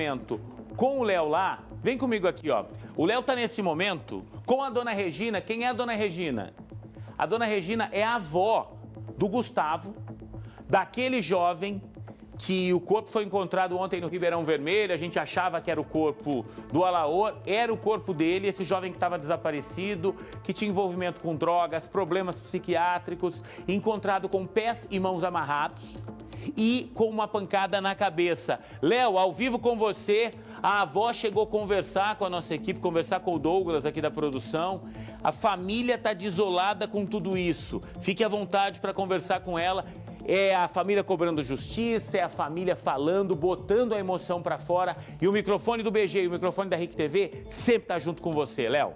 momento com o Léo lá. Vem comigo aqui, ó. O Léo tá nesse momento com a dona Regina. Quem é a dona Regina? A dona Regina é a avó do Gustavo, daquele jovem que o corpo foi encontrado ontem no Ribeirão Vermelho. A gente achava que era o corpo do Alaor, era o corpo dele, esse jovem que estava desaparecido, que tinha envolvimento com drogas, problemas psiquiátricos, encontrado com pés e mãos amarrados e com uma pancada na cabeça. Léo, ao vivo com você, a avó chegou a conversar com a nossa equipe, conversar com o Douglas aqui da produção. A família está desolada com tudo isso. Fique à vontade para conversar com ela. É a família cobrando justiça, é a família falando, botando a emoção para fora. E o microfone do BG e o microfone da RIC TV sempre tá junto com você, Léo.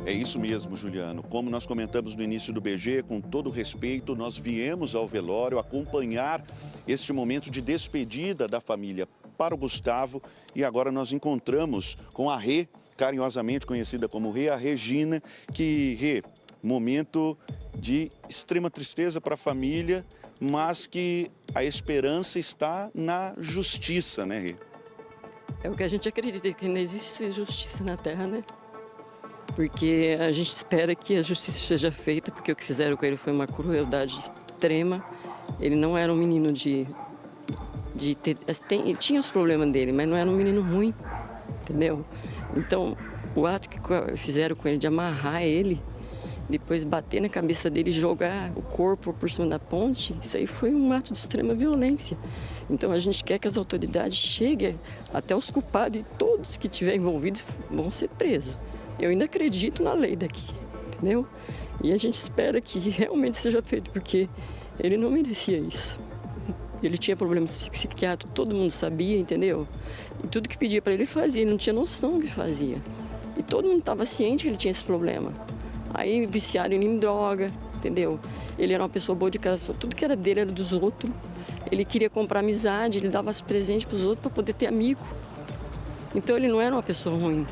É isso mesmo, Juliano. Como nós comentamos no início do BG, com todo respeito, nós viemos ao velório acompanhar este momento de despedida da família para o Gustavo. E agora nós encontramos com a Rê, carinhosamente conhecida como Rê, a Regina, que, Rê, momento de extrema tristeza para a família, mas que a esperança está na justiça, né, Rê? É o que a gente acredita, que não existe justiça na Terra, né? Porque a gente espera que a justiça seja feita, porque o que fizeram com ele foi uma crueldade extrema. Ele não era um menino de ter... Tinha os problemas dele, mas não era um menino ruim, entendeu? Então, o ato que fizeram com ele de amarrar ele, depois bater na cabeça dele e jogar o corpo por cima da ponte, isso aí foi um ato de extrema violência. Então a gente quer que as autoridades cheguem até os culpados, e todos que estiverem envolvidos vão ser presos. Eu ainda acredito na lei daqui, entendeu? E a gente espera que realmente seja feito, porque ele não merecia isso. Ele tinha problemas psiquiátricos, todo mundo sabia, entendeu? E tudo que pedia para ele fazia, ele não tinha noção do que fazia. E todo mundo estava ciente que ele tinha esse problema. Aí viciaram ele em droga, entendeu? Ele era uma pessoa boa de casa, tudo que era dele era dos outros. Ele queria comprar amizade, ele dava presente para os outros para poder ter amigo. Então ele não era uma pessoa ruim.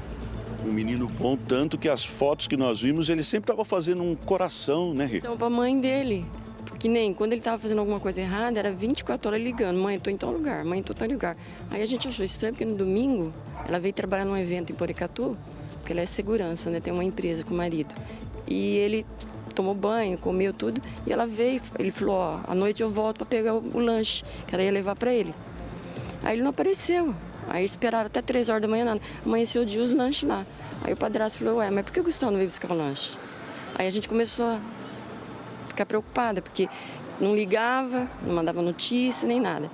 Um menino bom, tanto que as fotos que nós vimos, ele sempre estava fazendo um coração, né, Rê? Então, para a mãe dele, porque nem quando ele estava fazendo alguma coisa errada, era 24 horas ligando: mãe, estou em tal lugar, mãe, estou em tal lugar. Aí a gente achou estranho, porque no domingo ela veio trabalhar num evento em Porecatu, porque ela é segurança, né, tem uma empresa com o marido. E ele tomou banho, comeu tudo, e ela veio, ele falou: ó, à noite eu volto para pegar o lanche, que ela ia levar para ele. Aí ele não apareceu. Aí esperaram até 3 horas da manhã, nada. Amanheceu o dia, os lanches lá. Aí o padrasto falou: ué, mas por que o Gustavo não veio buscar o lanche? Aí a gente começou a ficar preocupada, porque não ligava, não mandava notícia, nem nada.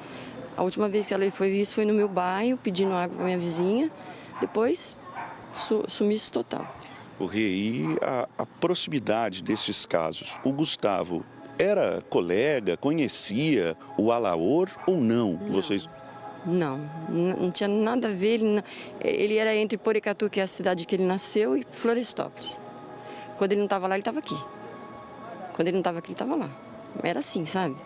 A última vez que ela foi vista foi no meu bairro, pedindo água para minha vizinha. Depois, sumiço total. O Rê, e a proximidade desses casos? O Gustavo era colega, conhecia o Alaor ou não? Vocês... Não tinha nada a ver. Ele era entre Porecatu, que é a cidade que ele nasceu, e Florestópolis. Quando ele não estava lá, ele estava aqui. Quando ele não estava aqui, ele estava lá. Era assim, sabe?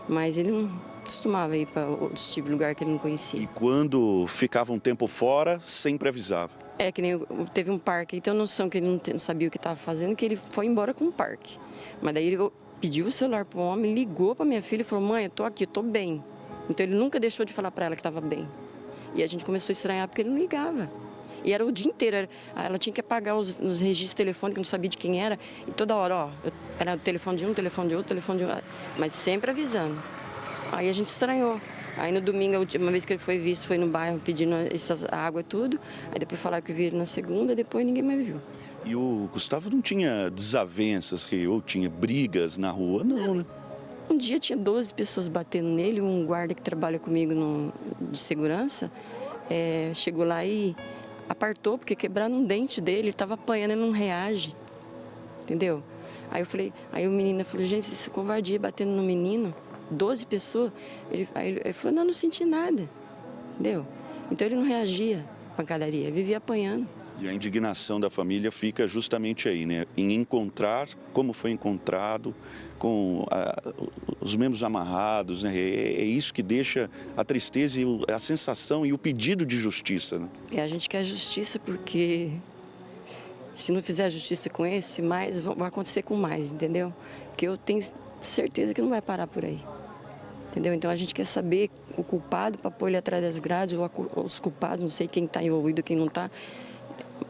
Mas ele não costumava ir para outros tipos de lugar que ele não conhecia. E quando ficava um tempo fora, sempre avisava? É, que nem teve um parque, então noção que ele não sabia o que estava fazendo, que ele foi embora com o parque. Mas daí ele pediu o celular para o homem, ligou para minha filha e falou: mãe, eu estou aqui, eu estou bem. Então ele nunca deixou de falar para ela que estava bem. E a gente começou a estranhar porque ele não ligava. E era o dia inteiro, ela tinha que apagar os registros telefônicos, não sabia de quem era. E toda hora, ó, era o telefone de um, telefone de outro, telefone de outro, mas sempre avisando. Aí a gente estranhou. Aí no domingo, a última vez que ele foi visto, foi no bairro pedindo essa água e tudo. Aí depois falaram que viram na segunda, depois ninguém mais viu. E o Gustavo não tinha desavenças, ou tinha brigas na rua? Não, né? Um dia tinha 12 pessoas batendo nele, um guarda que trabalha comigo de segurança, chegou lá e apartou, porque quebraram um dente dele, ele estava apanhando, ele não reage, entendeu? Aí eu falei, aí o menino falou: gente, isso é covardia, batendo no menino, 12 pessoas. Aí ele falou: não senti nada, entendeu? Então ele não reagia à pancadaria, vivia apanhando. E a indignação da família fica justamente aí, né? Em encontrar como foi encontrado, com os membros amarrados, né? É isso que deixa a tristeza, e a sensação e o pedido de justiça, né? A gente quer justiça, porque se não fizer justiça com esse, vai acontecer com mais, entendeu? Porque eu tenho certeza que não vai parar por aí. Entendeu? Então a gente quer saber o culpado para pôr ele atrás das grades, ou os culpados, não sei quem está envolvido, quem não está.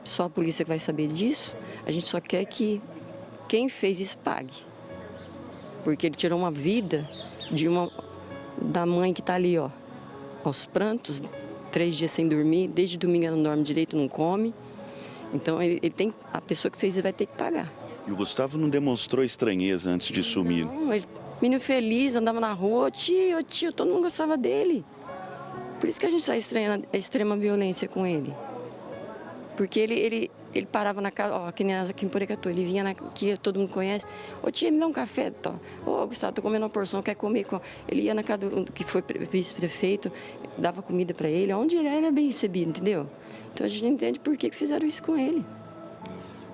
Só a polícia vai saber disso. A gente só quer que quem fez isso pague. Porque ele tirou uma vida da mãe que está ali, ó, aos prantos, 3 dias sem dormir, desde domingo ela não dorme direito, não come. Então a pessoa que fez isso vai ter que pagar. E o Gustavo não demonstrou estranheza antes de sumir? Não, menino feliz, andava na rua, ô tio, todo mundo gostava dele. Por isso que a gente está estranhando a extrema violência com ele. Porque ele parava na casa, ó, que nem aqui em Porecatu, ele vinha aqui, todo mundo conhece. Ô tia, me dá um café, tá? Ô Gustavo, tô comendo uma porção, quer comer? Ele ia na casa do que foi vice-prefeito, dava comida para ele, onde ele era bem recebido, entendeu? Então a gente não entende por que fizeram isso com ele.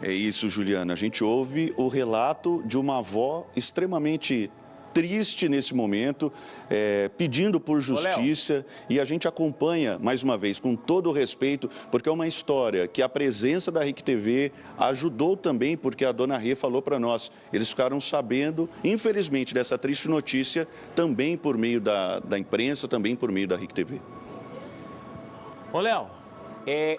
É isso, Juliana. A gente ouve o relato de uma avó extremamente triste nesse momento, pedindo por justiça, e a gente acompanha, mais uma vez, com todo o respeito, porque é uma história que a presença da RIC TV ajudou também, porque a dona Rê falou para nós, eles ficaram sabendo, infelizmente, dessa triste notícia, também por meio da imprensa, também por meio da RIC TV. Ô, Léo,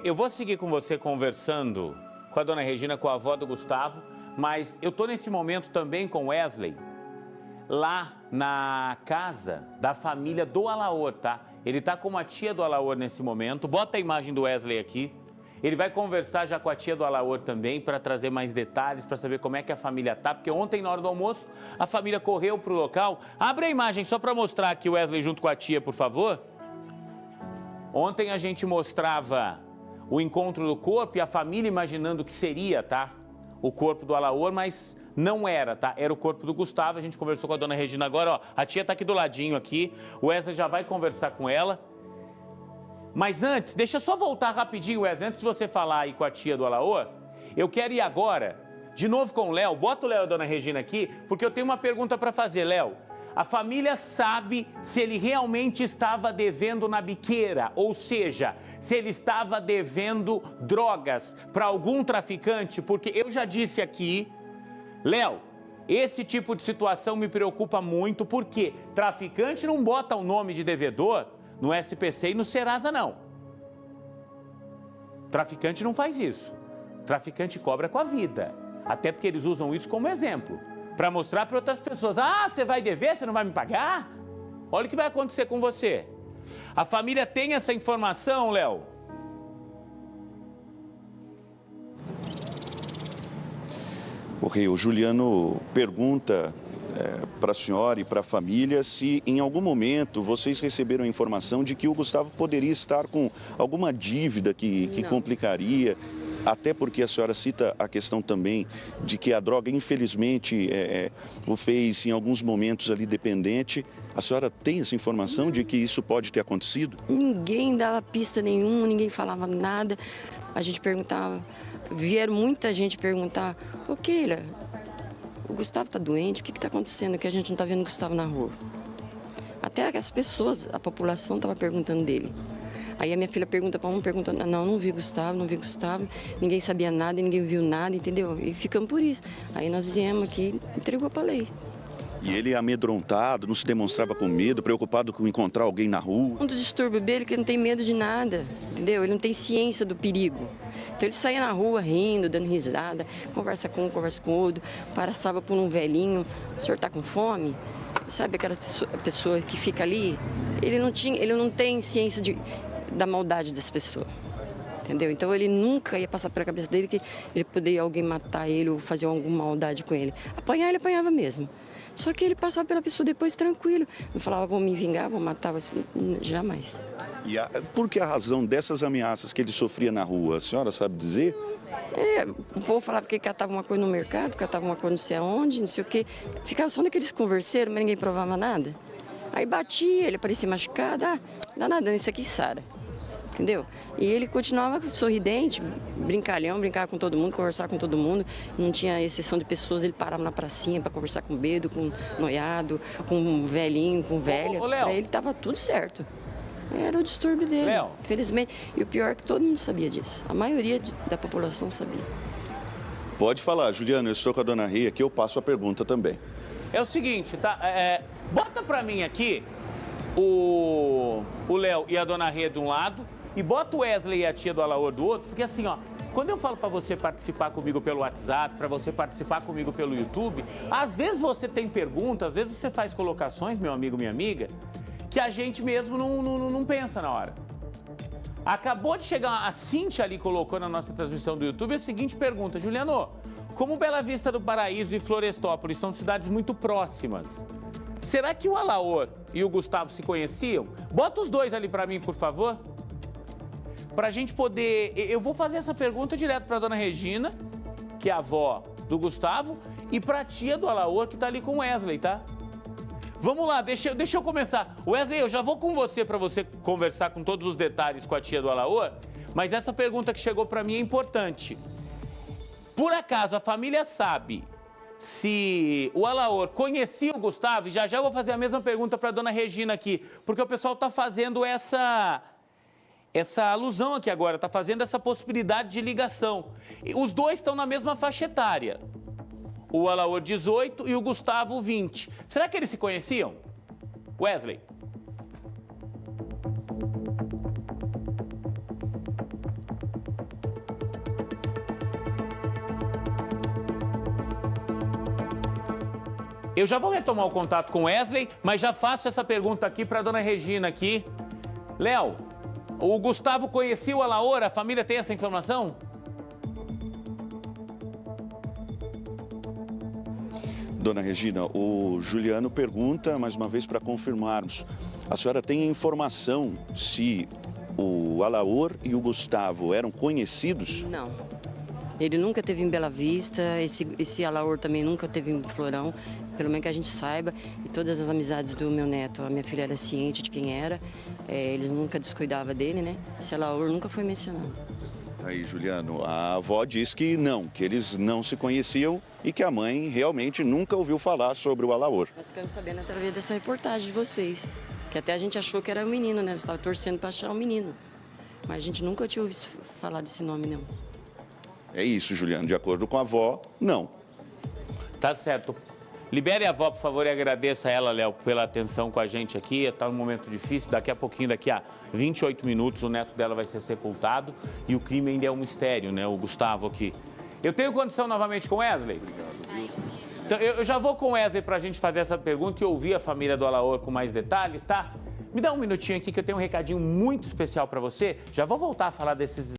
eu vou seguir com você conversando com a dona Regina, com a avó do Gustavo, mas eu tô nesse momento também com Wesley, lá na casa da família do Alaor, tá? Ele tá com a tia do Alaor nesse momento. Bota a imagem do Wesley aqui. Ele vai conversar já com a tia do Alaor também para trazer mais detalhes, para saber como é que a família tá, porque ontem, na hora do almoço, a família correu pro local. Abre a imagem só para mostrar aqui o Wesley junto com a tia, por favor. Ontem a gente mostrava o encontro do corpo e a família imaginando que seria, tá? O corpo do Alaor, mas não era, tá? Era o corpo do Gustavo. A gente conversou com a dona Regina agora, ó. A tia tá aqui do ladinho aqui. O Wesley já vai conversar com ela. Mas antes, deixa eu só voltar rapidinho, Wesley. Antes de você falar aí com a tia do Alaor, eu quero ir agora, de novo com o Léo. Bota o Léo e a dona Regina aqui, porque eu tenho uma pergunta para fazer, Léo. A família sabe se ele realmente estava devendo na biqueira, ou seja, se ele estava devendo drogas para algum traficante, porque eu já disse aqui, Léo, esse tipo de situação me preocupa muito, porque traficante não bota o nome de devedor no SPC e no Serasa, não. Traficante não faz isso. Traficante cobra com a vida, até porque eles usam isso como exemplo, para mostrar para outras pessoas, ah, você vai dever, você não vai me pagar? Olha o que vai acontecer com você. A família tem essa informação, Léo? O Juliano pergunta para a senhora e para a família se em algum momento vocês receberam a informação de que o Gustavo poderia estar com alguma dívida que complicaria. Até porque a senhora cita a questão também de que a droga, infelizmente, o fez em alguns momentos ali dependente. A senhora tem essa informação de que isso pode ter acontecido? Ninguém dava pista nenhuma, ninguém falava nada. A gente perguntava, vieram muita gente perguntar, ô Keila, o Gustavo tá doente, o que está acontecendo que a gente não está vendo o Gustavo na rua? Até as pessoas, a população estava perguntando dele. Aí a minha filha pergunta para um, perguntando, não vi Gustavo, ninguém sabia nada, ninguém viu nada, entendeu? E ficamos por isso. Aí nós viemos aqui, entregou para a lei. E ele amedrontado, não se demonstrava com medo, preocupado com encontrar alguém na rua? Um dos distúrbios dele que ele não tem medo de nada, entendeu? Ele não tem ciência do perigo. Então ele saía na rua rindo, dando risada, conversa com um, conversa com o outro, passava por um velhinho, o senhor está com fome? Sabe aquela pessoa que fica ali? Ele não tem ciência da maldade das pessoas, entendeu? Então ele nunca ia passar pela cabeça dele que ele poderia alguém matar ele ou fazer alguma maldade com ele. Apanhar, ele apanhava mesmo. Só que ele passava pela pessoa depois tranquilo. Não falava, vou me vingar, vou matar você. Jamais. E por que a razão dessas ameaças que ele sofria na rua? A senhora sabe dizer? O povo falava que ele catava uma coisa no mercado, catava uma coisa não sei aonde, não sei o quê. Ficava só naqueles converseiros, mas ninguém provava nada. Aí batia, ele parecia machucado, dá nada, isso aqui sara. Entendeu? E ele continuava sorridente, brincalhão, brincava com todo mundo, conversava com todo mundo. Não tinha exceção de pessoas, ele parava na pracinha para conversar com bêbado, com noiado, com um velhinho, com velha. Para ele estava tudo certo. Era o distúrbio dele, Léo. infelizmente. E o pior é que todo mundo sabia disso. A maioria da população sabia. Pode falar, Juliano, eu estou com a dona Rê aqui, eu passo a pergunta também. É o seguinte, tá? Bota pra mim aqui o Léo e a dona Rê de um lado e bota o Wesley e a tia do Alaor do outro, porque assim, ó, quando eu falo para você participar comigo pelo WhatsApp, para você participar comigo pelo YouTube, às vezes você tem perguntas, às vezes você faz colocações, meu amigo, minha amiga, que a gente mesmo não pensa na hora. Acabou de chegar, a Cíntia ali colocou na nossa transmissão do YouTube a seguinte pergunta: Juliano, como Bela Vista do Paraíso e Florestópolis são cidades muito próximas, será que o Alaor e o Gustavo se conheciam? Bota os dois ali para mim, por favor. Pra gente poder... Eu vou fazer essa pergunta direto pra dona Regina, que é a avó do Gustavo, e pra tia do Alaor, que tá ali com o Wesley, tá? Vamos lá, deixa eu começar. Wesley, eu já vou com você pra você conversar com todos os detalhes com a tia do Alaor, mas essa pergunta que chegou pra mim é importante. Por acaso a família sabe se o Alaor conhecia o Gustavo? E já eu vou fazer a mesma pergunta pra dona Regina aqui, porque o pessoal tá fazendo essa alusão aqui agora, está fazendo essa possibilidade de ligação. E os dois estão na mesma faixa etária. O Alaor 18 e o Gustavo 20. Será que eles se conheciam? Wesley. Eu já vou retomar o contato com o Wesley, mas já faço essa pergunta aqui para a dona Regina aqui. Léo, o Gustavo conhecia o Alaor? A família tem essa informação? Dona Regina, o Juliano pergunta, mais uma vez para confirmarmos, a senhora tem informação se o Alaor e o Gustavo eram conhecidos? Não. Ele nunca teve em Bela Vista, esse Alaor também nunca teve em Florão, pelo menos que a gente saiba. E todas as amizades do meu neto, a minha filha era ciente de quem era, eles nunca descuidavam dele, né? Esse Alaor nunca foi mencionado. Aí, Juliano, a avó diz que eles não se conheciam e que a mãe realmente nunca ouviu falar sobre o Alaor. Nós ficamos sabendo através dessa reportagem de vocês, que até a gente achou que era um menino, né? Nós estávamos torcendo para achar um menino. Mas a gente nunca tinha ouvido falar desse nome, não. É isso, Juliano, de acordo com a avó, não. Tá certo. Libere a avó, por favor, e agradeça a ela, Léo, pela atenção com a gente aqui. Está num momento difícil, daqui a pouquinho, daqui a 28 minutos, o neto dela vai ser sepultado. E o crime ainda é um mistério, né? O Gustavo aqui. Eu tenho condição novamente com o Wesley? Obrigado. Então, eu já vou com o Wesley para a gente fazer essa pergunta e ouvir a família do Alaor com mais detalhes, tá? Me dá um minutinho aqui que eu tenho um recadinho muito especial para você. Já vou voltar a falar desses